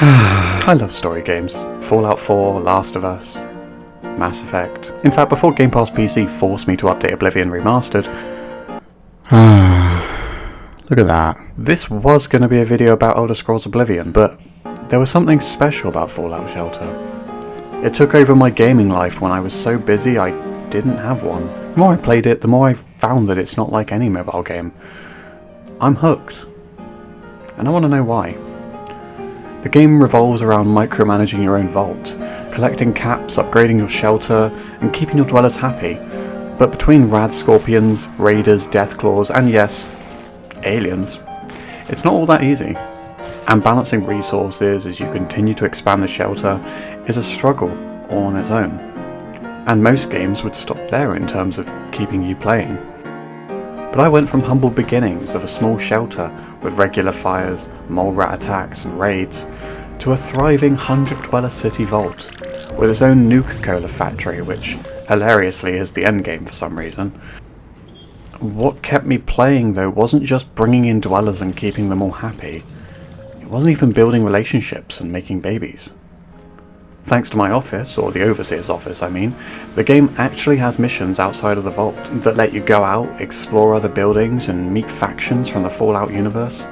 I love story games. Fallout 4, Last of Us, Mass Effect. In fact, before Game Pass PC forced me to update Oblivion Remastered, look at that. This was going to be a video about Elder Scrolls Oblivion, but there was something special about Fallout Shelter. It took over my gaming life when I was so busy I didn't have one. The more I played it, the more I found that it's not like any mobile game. I'm hooked. And I want to know why. The game revolves around micromanaging your own vault, collecting caps, upgrading your shelter, and keeping your dwellers happy. But between rad scorpions, raiders, deathclaws, and yes, aliens, it's not all that easy. And balancing resources as you continue to expand the shelter is a struggle all on its own. And most games would stop there in terms of keeping you playing. But I went from humble beginnings of a small shelter with regular fires, mole rat attacks and raids, to a thriving 100-dweller city vault, with its own Nuka-Cola factory, which hilariously is the endgame for some reason. What kept me playing though wasn't just bringing in dwellers and keeping them all happy, it wasn't even building relationships and making babies. Thanks to my office, or the Overseer's office I mean, the game actually has missions outside of the vault that let you go out, explore other buildings and meet factions from the Fallout universe,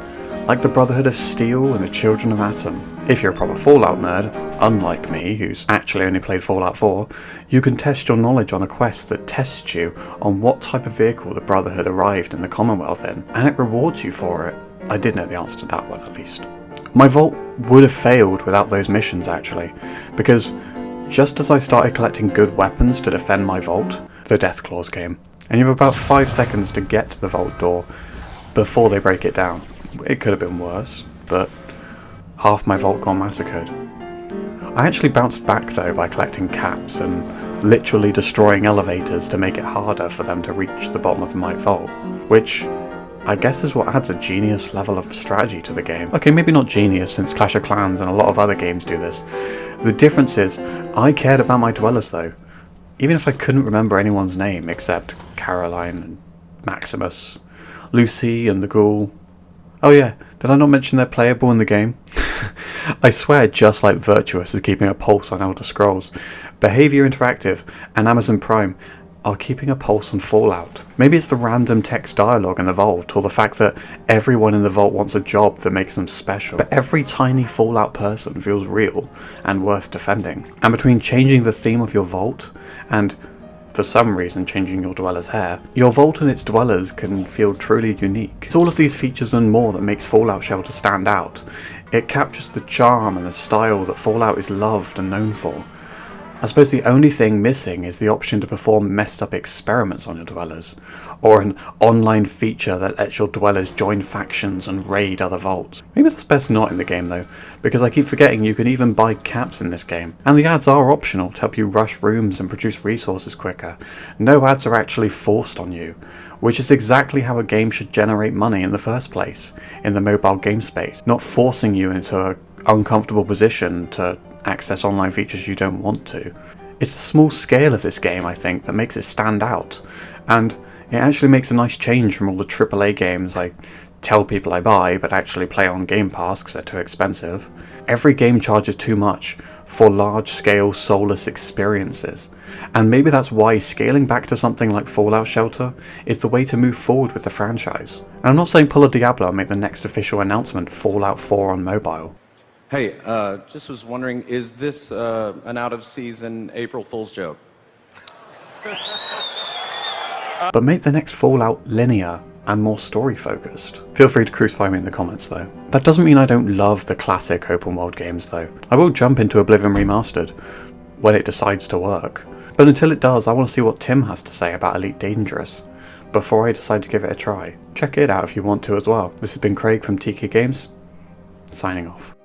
like the Brotherhood of Steel and the Children of Atom. If you're a proper Fallout nerd, unlike me who's actually only played Fallout 4, you can test your knowledge on a quest that tests you on what type of vehicle the Brotherhood arrived in the Commonwealth in, and it rewards you for it. I did know the answer to that one at least. My vault would have failed without those missions actually, because just as I started collecting good weapons to defend my vault, the Deathclaws came, and you have about 5 seconds to get to the vault door before they break it down. It could have been worse, but half my vault got massacred. I actually bounced back though by collecting caps and literally destroying elevators to make it harder for them to reach the bottom of my vault, which I guess is what adds a genius level of strategy to the game. Okay, maybe not genius since Clash of Clans and a lot of other games do this. The difference is, I cared about my dwellers though, even if I couldn't remember anyone's name except Caroline and Maximus, Lucy and the Ghoul. Oh yeah, did I not mention they're playable in the game? I swear just like Virtuous is keeping a pulse on Elder Scrolls, Behaviour Interactive and Amazon Prime are keeping a pulse on Fallout. Maybe it's the random text dialogue in the vault, or the fact that everyone in the vault wants a job that makes them special. But every tiny Fallout person feels real and worth defending. And between changing the theme of your vault and, for some reason, changing your dweller's hair, your vault and its dwellers can feel truly unique. It's all of these features and more that makes Fallout Shelter stand out. It captures the charm and the style that Fallout is loved and known for. I suppose the only thing missing is the option to perform messed up experiments on your dwellers, or an online feature that lets your dwellers join factions and raid other vaults. Maybe that's best not in the game though, because I keep forgetting you can even buy caps in this game, and the ads are optional to help you rush rooms and produce resources quicker. No ads are actually forced on you, which is exactly how a game should generate money in the first place, in the mobile game space, not forcing you into an uncomfortable position to access online features you don't want to. It's the small scale of this game, I think, that makes it stand out, and it actually makes a nice change from all the AAA games I tell people I buy but actually play on Game Pass because they're too expensive. Every game charges too much for large-scale soulless experiences, and maybe that's why scaling back to something like Fallout Shelter is the way to move forward with the franchise. And I'm not saying pull a Diablo and make the next official announcement Fallout 4 on mobile. Hey, just was wondering, is this an out-of-season April Fool's joke? But make the next Fallout linear and more story-focused. Feel free to crucify me in the comments though. That doesn't mean I don't love the classic open-world games though. I will jump into Oblivion Remastered when it decides to work. But until it does, I want to see what Tim has to say about Elite Dangerous before I decide to give it a try. Check it out if you want to as well. This has been Craig from TK Games, signing off.